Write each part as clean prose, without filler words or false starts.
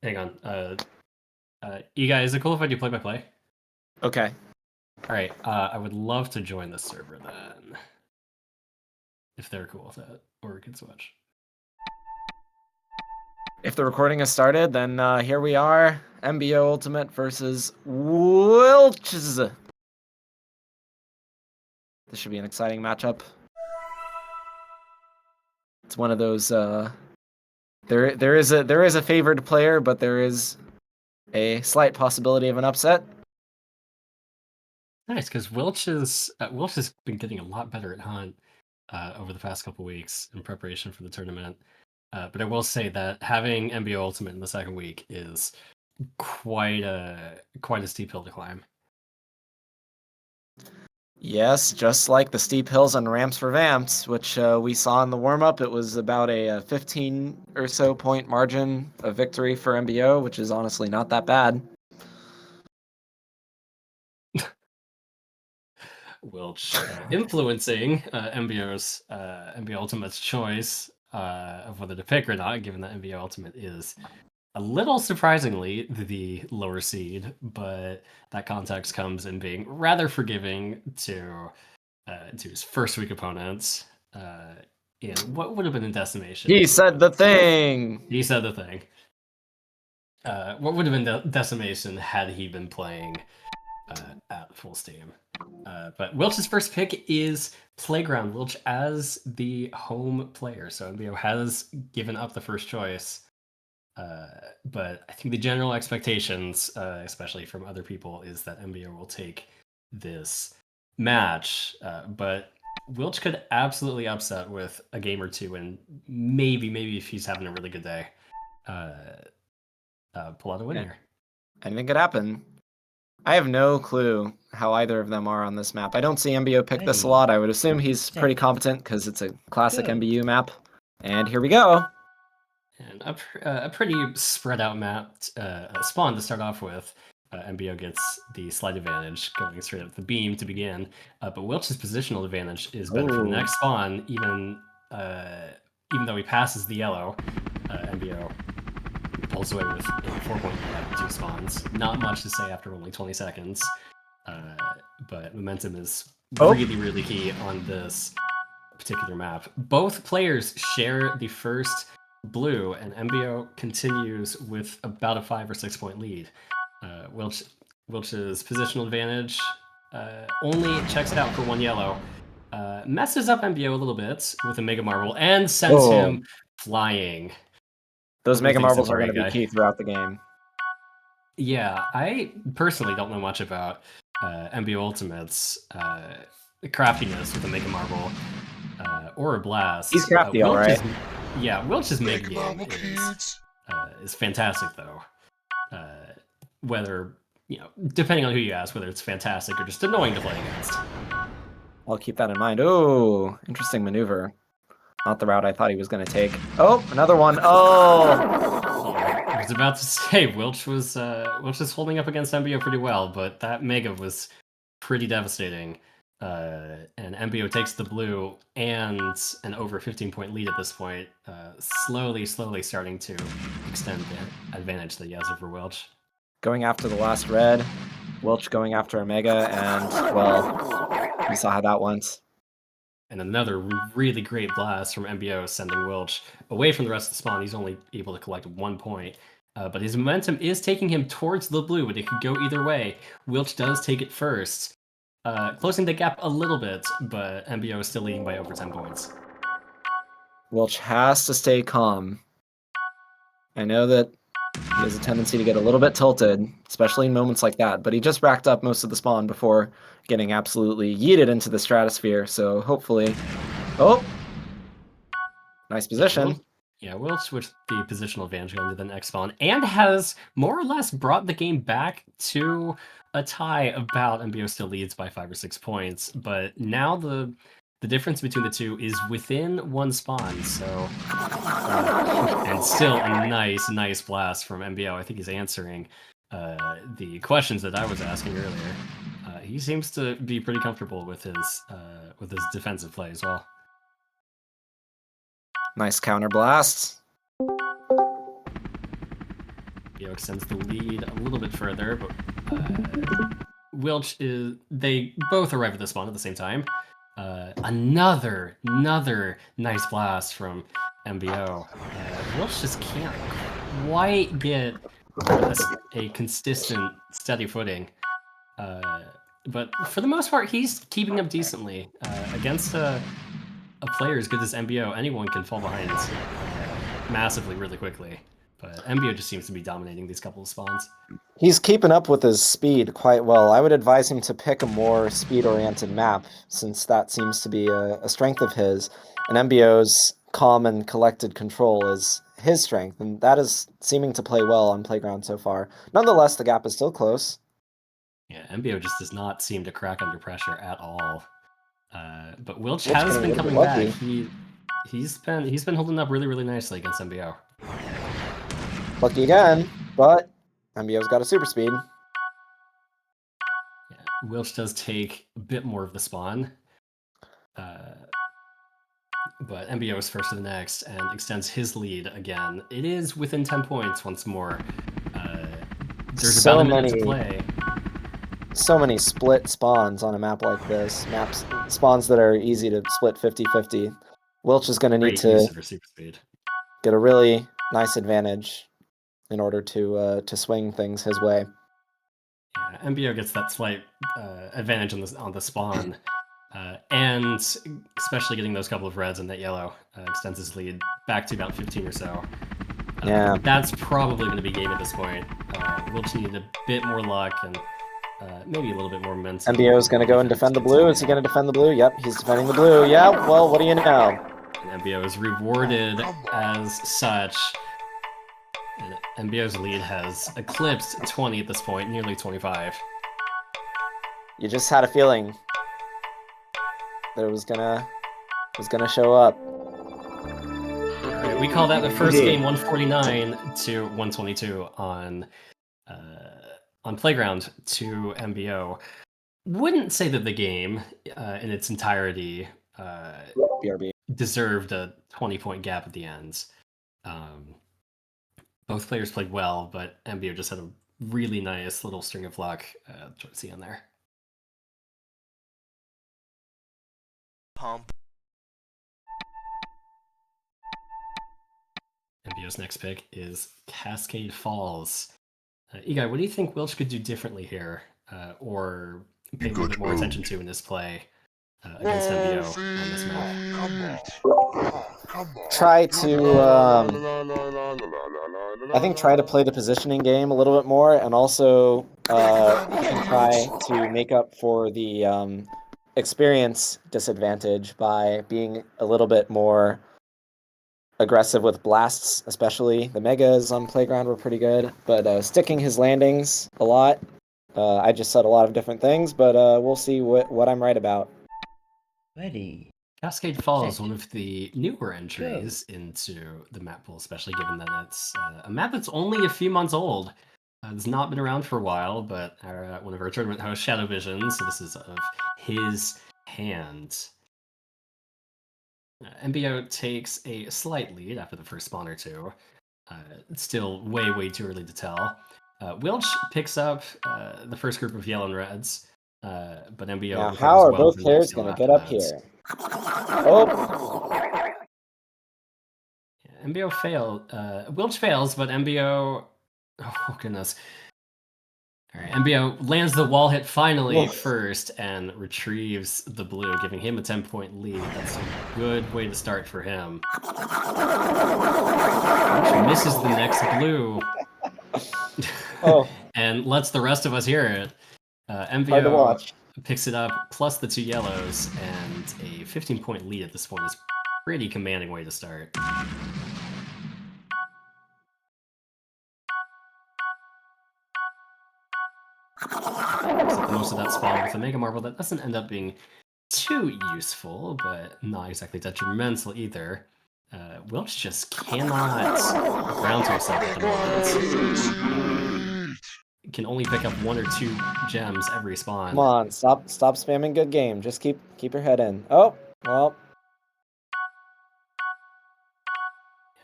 hang on. Iga, is it cool if I do play-by-play? Okay. All right. I would love to join the server then, if they're cool with it, or we can switch. If the recording has started, then here we are. MBOUltimate versus Wilchz. This should be an exciting matchup. It's one of those. There is a favored player, but there is a slight possibility of an upset. Nice, because Wilchz has been getting a lot better at Hunt over the past couple weeks in preparation for the tournament. But I will say that having MBOUltimate in the second week is quite a steep hill to climb. Yes, just like the steep hills and ramps for Vamps, which we saw in the warm-up. It was about a 15 or so point margin of victory for MBO, which is honestly not that bad. Wilchz influencing MBOUltimate's choice of whether to pick or not, given that MBOUltimate is a little surprisingly the lower seed, but that context comes in being rather forgiving to his first week opponents in what would have been a decimation. He said the thing! He said the thing. What would have been decimation had he been playing at full steam. But Wilch's first pick is Playground. Wilchz as the home player, so MBO has given up the first choice. But I think the general expectations, especially from other people, is that MBO will take this match. But Wilchz could absolutely upset with a game or two, and maybe if he's having a really good day, pull out a win here. Anything could happen. I have no clue how either of them are on this map. I don't see MBO pick this a lot. I would assume he's pretty competent because it's a classic MBU map. And here we go. And a pretty spread out map spawn to start off with. MBO gets the slight advantage going straight up the beam to begin. But Wilch's positional advantage is better for the next spawn, even though he passes the yellow. MBO pulls away with a 4-point lead after 2 spawns. Not much to say after only 20 seconds. But momentum is really key on this particular map. Both players share the first blue, and MBO continues with about a 5 or 6 point lead. Wilch's positional advantage only checks it out for 1 yellow. Messes up MBO a little bit with a Mega Marble and sends him flying. Those Mega Marbles are going to be key throughout the game. Yeah, I personally don't know much about MBOUltimate's craftiness with a Mega Marble or a Blast. He's crafty, alright. Yeah, Wilch's Mega game is fantastic, though. Whether, depending on who you ask, whether it's fantastic or just annoying to play against. I'll keep that in mind. Oh, interesting maneuver. Not the route I thought he was going to take. Oh, another one. Oh! I was about to say, Wilchz was holding up against MBO pretty well, but that Mega was pretty devastating. And MBO takes the blue and an over 15-point lead at this point, slowly starting to extend the advantage that he has over Wilchz. Going after the last red, Wilchz going after a Mega, and, well, we saw how that went. And another really great blast from MBO, sending Wilchz away from the rest of the spawn. He's only able to collect 1 point. But his momentum is taking him towards the blue, but it could go either way. Wilchz does take it first, closing the gap a little bit, but MBO is still leading by over 10 points. Wilchz has to stay calm. I know that he has a tendency to get a little bit tilted, especially in moments like that, but he just racked up most of the spawn before getting absolutely yeeted into the stratosphere, so hopefully... Oh! Nice position. Yeah, Wilchz switched the positional advantage going to the next spawn, and has more or less brought the game back to a tie about. MBO still leads by 5 or 6 points, but now the difference between the two is within 1 spawn, so... and still a nice blast from MBO. I think he's answering the questions that I was asking earlier. He seems to be pretty comfortable with his defensive play as well. Nice counter blast. MBO extends the lead a little bit further, but Wilchz they both arrive at the spawn at the same time. Another nice blast from MBO. Wilchz just can't quite get a consistent, steady footing. But for the most part, he's keeping up decently. Against a player as good as MBO, anyone can fall behind massively really quickly. But MBO just seems to be dominating these couple of spawns. He's keeping up with his speed quite well. I would advise him to pick a more speed-oriented map, since that seems to be a strength of his. And MBO's calm and collected control is his strength, and that is seeming to play well on Playground so far. Nonetheless, the gap is still close. Yeah, MBO just does not seem to crack under pressure at all. But Wilchz has been coming back. He's been holding up really nicely against MBO. Lucky again, but MBO's got a super speed. Yeah, Wilchz does take a bit more of the spawn. But MBO is first to the next and extends his lead again. It is within 10 points once more. There's about a minute to play. So many split spawns on a map like this. Spawns that are easy to split 50-50. Wilchz is going to need to get a really nice advantage in order to swing things his way. Yeah, MBO gets that slight advantage on the spawn. And especially getting those couple of reds and that yellow extends his lead back to about 15 or so. Yeah. That's probably going to be game at this point. Wilchz needed a bit more luck and maybe a little bit more momentum. MBO is going to go and defend the blue. Is he going to defend the blue? Yep, he's defending the blue. Yeah, well, what do you know? And MBO is rewarded as such. And MBO's lead has eclipsed 20 at this point, nearly 25. You just had a feeling that it was gonna show up. Right, we call that the first game 149 to 122 on Playground to MBO. Wouldn't say that the game in its entirety deserved a 20-point gap at the end. Both players played well, but MBO just had a really nice little string of luck towards the end there. MBO's next pick is Cascade Falls. Igai, what do you think Wilchz could do differently here, or pay a little bit more attention to in this play against MBO on this map? Try to, I think, try to play the positioning game a little bit more, and also try to make up for the experience disadvantage by being a little bit more aggressive with blasts, especially. The megas on Playground were pretty good, but sticking his landings a lot. I just said a lot of different things, but we'll see what I'm right about. Ready. Cascade Falls, one of the newer entries into the map pool, especially given that it's a map that's only a few months old. It's not been around for a while, but one of our tournament hosts, Shadow Vision, so this is of his hand. MBO takes a slight lead after the first spawn or two. It's still way too early to tell. Wilchz picks up the first group of yellow and reds, but MBO... Now, how are both players going to get up here? Oh! Yeah, MBO failed. Wilchz fails, but MBO... Oh, goodness. Alright, MBO lands the wall hit finally first and retrieves the blue, giving him a 10-point lead. That's a good way to start for him. Wilchz misses the next blue. And lets the rest of us hear it. MBO picks it up, plus the 2 yellows, and a 15-point lead at this point is a pretty commanding way to start. Most of that spawn with a Mega Marble that doesn't end up being too useful, but not exactly detrimental either. Wilchz just cannot ground to himself at the moment. Can only pick up 1 or 2 gems every spawn. Come on, stop spamming good game. Just keep your head in. Oh, well.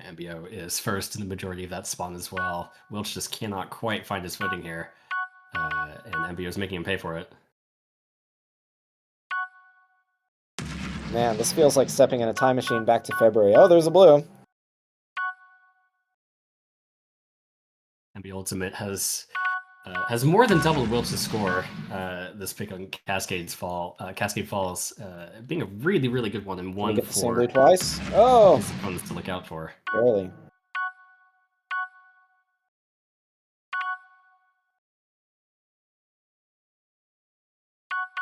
MBO is first in the majority of that spawn as well. Wilchz just cannot quite find his footing here, and MBO is making him pay for it. Man, this feels like stepping in a time machine back to February. Oh, there's a blue. MBOUltimate has more than doubled Wilch's score. This pick on Cascade Falls being a really, really good one, and Can we one get the same for blue twice? Oh, his opponents to look out for. barely.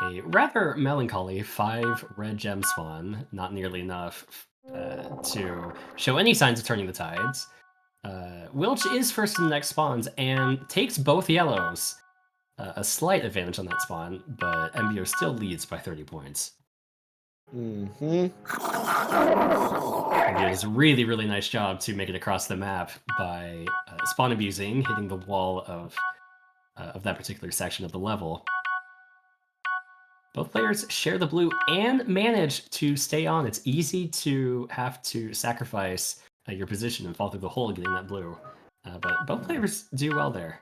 A rather melancholy 5 red gem spawn, not nearly enough to show any signs of turning the tides. Wilchz is first in the next spawns and takes both yellows. A slight advantage on that spawn, but MBO still leads by 30 points. Mm-hmm. MBO does a really, really nice job to make it across the map by spawn abusing, hitting the wall of that particular section of the level. Both players share the blue and manage to stay on. It's easy to have to sacrifice your position and fall through the hole getting that blue. But both players do well there.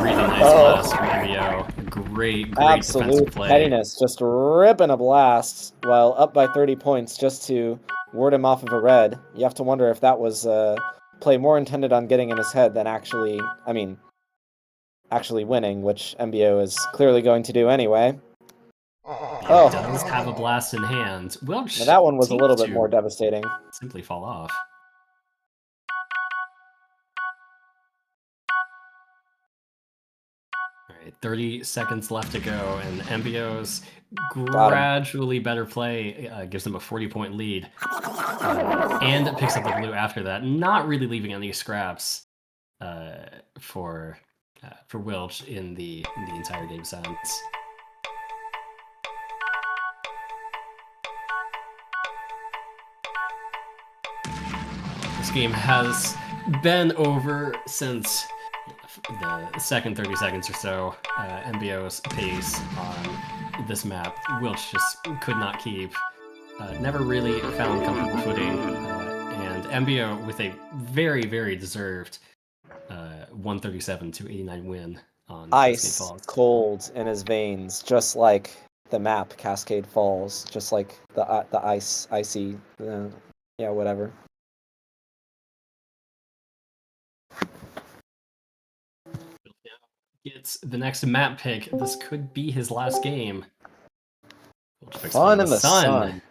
Really nice blast from MBO. Great defensive Absolute play. pettiness, just ripping a blast while up by 30 points just to ward him off of a red. You have to wonder if that was play more intended on getting in his head than actually winning, which MBO is clearly going to do anyway. Oh, does have a blast in hand. Wilchz now that one was a little bit to more devastating. simply fall off. All right, 30 seconds left to go, and MBO's gradually better play gives them a 40-point lead, and picks up the blue after that, not really leaving any scraps for Wilchz in the entire game sense. This game has been over since the second 30 seconds or so. MBO's pace on this map, Wilchz just could not keep. Never really found comfortable footing, and MBO with a very, very deserved 137 to 89 win on Ice Cascade Falls. cold in his veins, just like the map Cascade Falls, just like the icy, yeah, whatever. Gets the next map pick. This could be his last game. Fun in the sun.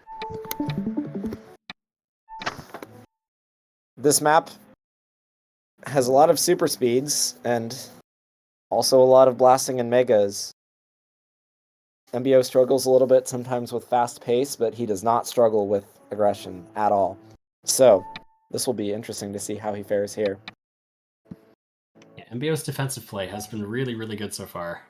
This map has a lot of super speeds and also a lot of blasting and megas. MBO struggles a little bit sometimes with fast pace, but he does not struggle with aggression at all. So this will be interesting to see how he fares here. MBO's defensive play has been really, really good so far.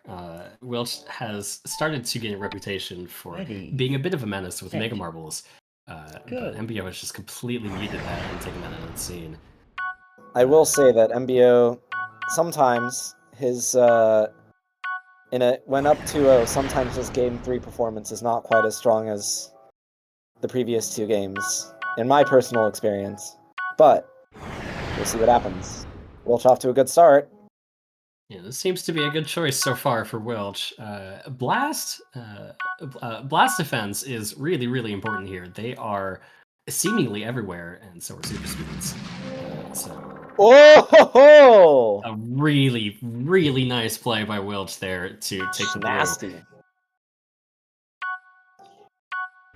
Wilchz has started to gain a reputation for being a bit of a menace with Mega Marbles, but MBO has just completely muted that and taken that out of the scene. I will say that MBO, sometimes his when up 2-0, sometimes his Game 3 performance is not quite as strong as the previous 2 games, in my personal experience. But we'll see what happens. Wilchz off to a good start. Yeah, this seems to be a good choice so far for Wilchz. Blast defense is really, really important here. They are seemingly everywhere, and so are super speeds. Oh! A really, really nice play by Wilchz there to take the nasty.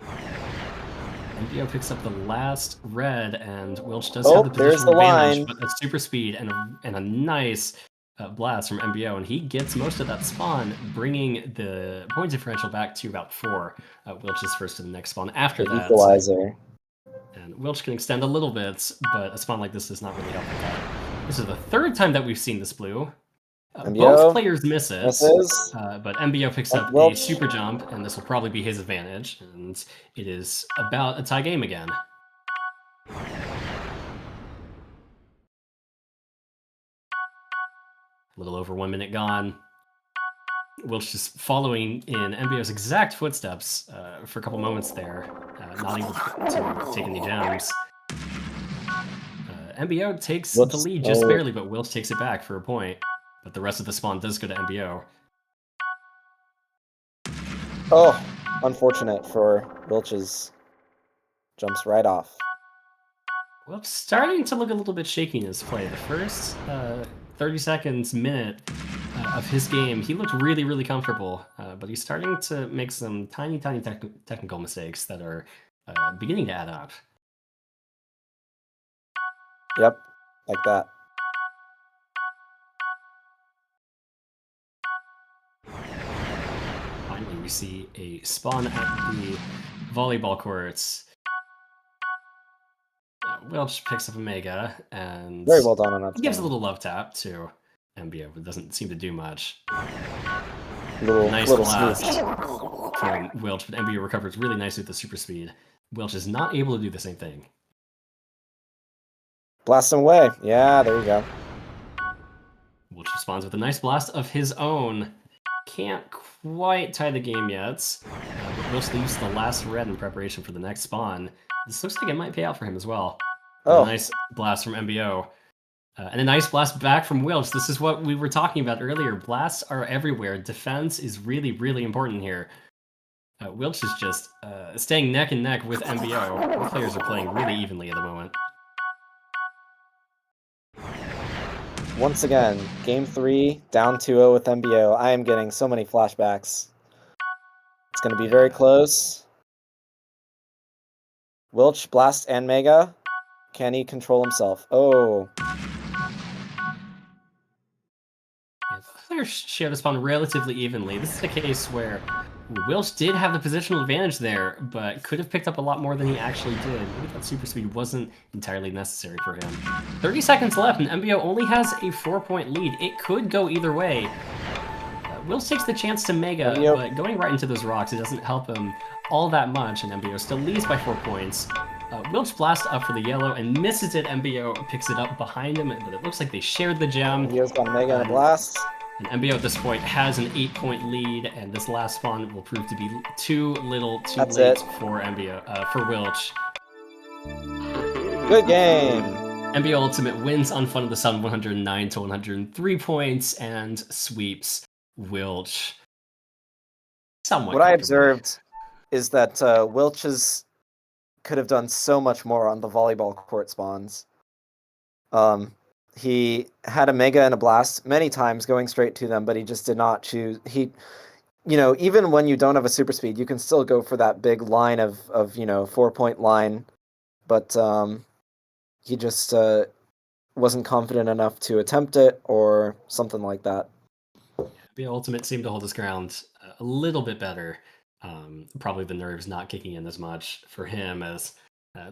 MBO picks up the last red, and Wilchz does have the positional advantage, but a super speed and a nice blast from MBO, and he gets most of that spawn, bringing the point differential back to about 4. Wilchz is first to the next spawn after that. Equalizer. And Wilchz can extend a little bit, but a spawn like this does not really help with that. This is the 3rd time that we've seen this blue. Both players miss it, but MBO picks up a super jump, and this will probably be his advantage, and it is about a tie game again. A little over 1 minute gone. Wilchz just following in MBO's exact footsteps for a couple moments there. not able to take any gems. MBO takes Wilchz- the lead just oh. barely, but Wilchz takes it back for a point. But the rest of the spawn does go to MBO. Oh, unfortunate for Wilchz. Jumps right off. Well, it's starting to look a little bit shaky in his play. The first 30 seconds, minute of his game, he looked really, really comfortable. But he's starting to make some tiny, tiny technical mistakes that are beginning to add up. Yep, like that. Finally, we see a spawn at the volleyball courts. Wilchz picks up a Mega, and Very well done on that. he gives a spawn. little love tap to MBO, but doesn't seem to do much. Nice Little blast smooch. from Wilchz, but MBO recovers really nicely with the super speed. Wilchz is not able to do the same thing. Blast him away. Yeah, there you go. Wilchz responds with a nice blast of his own. Can't quite tie the game yet. But Wilchz leaves the last red in preparation for the next spawn. This looks like it might pay out for him as well. Oh. A nice blast from MBO. And a nice blast back from Wilchz. This is what we were talking about earlier. Blasts are everywhere. Defense is really, really important here. Wilchz is just staying neck and neck with MBO. Both players are playing really evenly at the moment. Once again, game 3, down 2-0 with MBO. I am getting so many flashbacks. It's going to be very close. Wilchz, blast, and Mega. Can he control himself? Oh. Yeah, the players share the spawn relatively evenly. This is a case where Wilchz did have the positional advantage there, but could have picked up a lot more than he actually did. Maybe that super speed wasn't entirely necessary for him. 30 seconds left, and MBO only has a 4-point lead. It could go either way. Wilchz takes the chance to Mega, but going right into those rocks, it doesn't help him all that much, and MBO still leads by 4 points. Wilchz blasts up for the yellow and misses it. MBO picks it up behind him, but it looks like they shared the gem. MBO's got a Mega and a blast. And MBO at this point has an 8-point lead, and this last spawn will prove to be too little, too late for MBO, for Wilchz. Good game. MBOUltimate wins on Fun of the Sun 109 to 103 points and sweeps Wilchz. Somewhat. What I observed is that Wilchz could have done so much more on the volleyball court spawns. He had a Mega and a blast many times going straight to them, but he just did not choose. Even when you don't have a super speed, you can still go for that big line of 4-point line. But he just wasn't confident enough to attempt it or something like that. MBOUltimate seemed to hold his ground a little bit better. Probably the nerves not kicking in as much for him as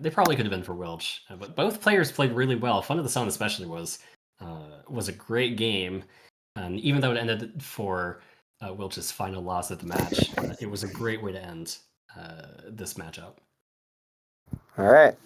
they probably could have been for Wilchz. But both players played really well. Fun of the Sun especially was a great game. And even though it ended for Wilch's final loss of the match, it was a great way to end this matchup. All right.